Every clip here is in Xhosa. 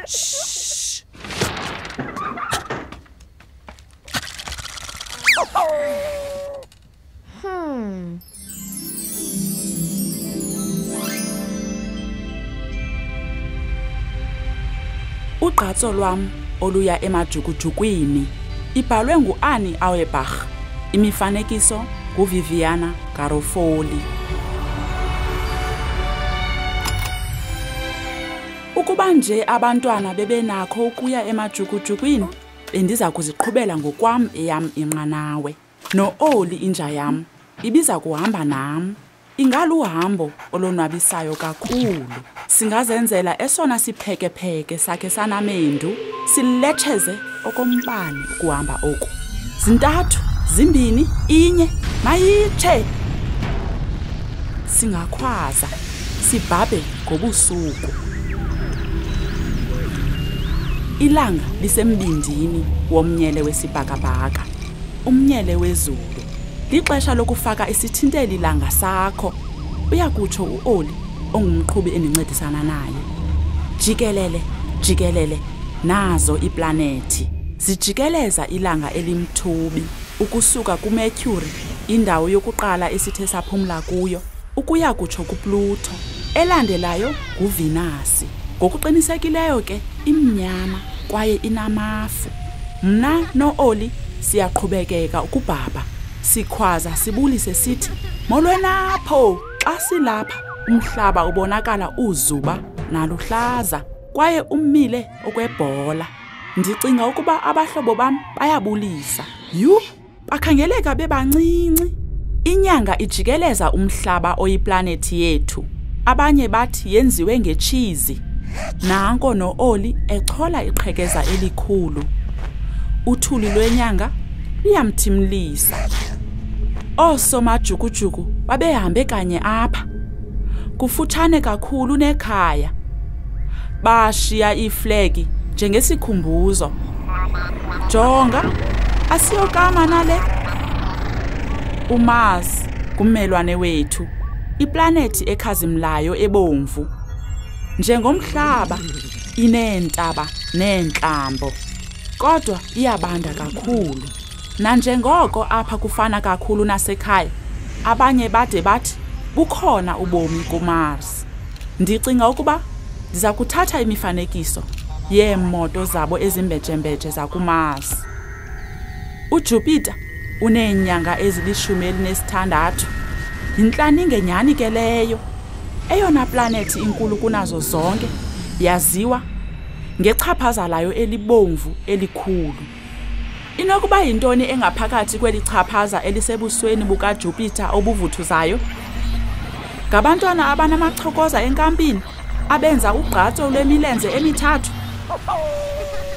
Shh. Ugqatso lwam oluya emajukujukwini ibhalwe ngu-Ani Auerbach, imifanekiso nguViviana Garofoli. Ukuba nje abantwana bebenakho ukuya emajukujukwini, bendiza kuziqhubela ngokwam eyam inqanawe. No-Oli inja yam ibiza kuhamba nam. Ingaluhambo olonwabisayo kakhulu. Singazenzela esona siphekepheke sakhe sanamendu, siletsheze okombane ukuhamba oku. 3, 2, 1, mayitshe! Singakhwaza, sibhabhe ngobusuku. Ilanga lisembindini womnyele wesibhakabhaka, umnyele wezulu. Lixesha lokufaka isithinteli langa sakho, uyakutsho u-Oli ongumqhubi endincedisana naye. Jikelele, jikelele, nazo iplanethi. Zijikeleza ilanga elimthubi, ukusuka kuMercury, indawo yokuqala esithe saphumla kuyo, ukuya kutsho kuPluto. Elandelayo nguVenus. Ngokuqinisekileyo ke, imnyama kwaye inamafu. Mna no-Oli siyaqhubekeka ukubhabha. Sikhwaza sibulise sithi, molwenapho! Xa silapha, umhlaba ubonakala uzuba naluhlaza kwaye umile okwebhola. Ndicinga ukuba abahlobo bam bayabulisa. Bakhangeleka bebancinci. Inyanga ijikeleza umhlaba oyiplanethi yethu. Abanye bathi yenziwe ngetshizi. Nanko no-Oli echola iqhekeza elikhulu. Uthuli lwenyanga liyamthimlisa. Oosomajukujuku babehambe kanye apha, kufutshane kakhulu nekhaya. Bashiya iiflegi njengesikhumbuzo. Jonga, asiyokama nale. uMars kummelwane wethu, iplanethi ekhazimlayo ebomvu. Njengomhlaba, ineentaba neentlambo, kodwa iyabanda kakhulu. Nanjengoko apha kufana kakhulu nasekhaya, abanye bade bathi bukhona ubomi kuMars. Ndicinga ukuba ndiza kuthatha imifanekiso yeemoto zabo ezimbejembeje zakuMars. uJupiter uneenyanga ezili-16. Yintlaninge nyhani ke leyo. Eyona planethi inkulu kunazo zonke yaziwa ngechaphaza layo elibomvu elikhulu. Inokuba yintoni engaphakathi kweli chaphaza elisebusweni bukaJupiter obuvuthuzayo? Ngabantwana abanamachokoza enkampini abenza ugqatso lwemilenze emithathu.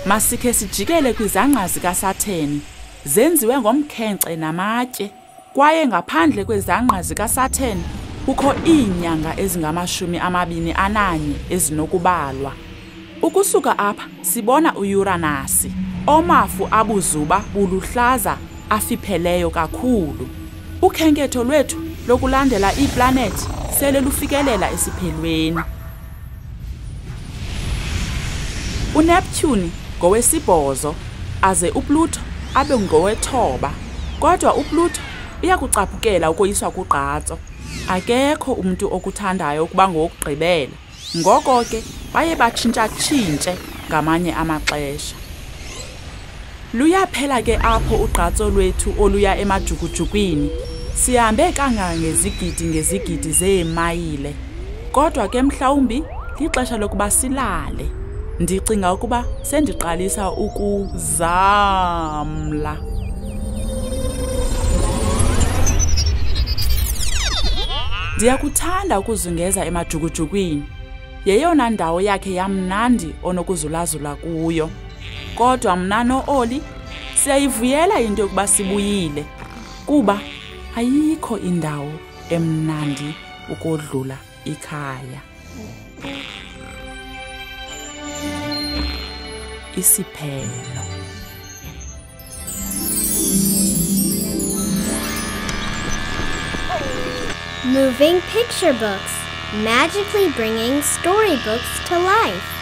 Masikhe sijikele kwizangqa zikaSatheni, zenziwe ngomkhenkce namatye, kwaye ngaphandle kwezangqa zikaSatheni kukho iinyanga ezingama-21 ezinokubalwa. Ukusuka apha sibona uUranus, omafu abuzuba buluhlaza afipheleyo kakhulu. Ukhenketho lwethu lokulandela iiplanethi sele lufikelela esiphelweni. uNeptune ngowesi-8 aze uPluto abe ngowesi-9, kodwa uPluto uyakucaphukela ukoyiswa kugqatso. Akekho umntu okuthandayo ukuba ngowokugqibela, ngoko ke baye batshintsha-tshintshe ngamanye amaxesha. Luyaphela ke apho ugqatso lwethu oluya emajukujukwini. Sihambe kangangezigidi ngezigidi zeemayile, kodwa ke mhlawumbi lixesha lokuba silale. Ndicinga ukuba sendiqalisa ukuzamla. Ndiyakuthanda ukuzungeza emajukujukwini. Yeyona ndawo yakhe yamnandi onokuzulazula kuyo. Kodwa mna no-Oli siyayivuyela into yokuba sibuyile, kuba ayikho indawo emnandi ukodlula ikhaya. Isiphelo. Moving picture books, magically bringing storybooks to life.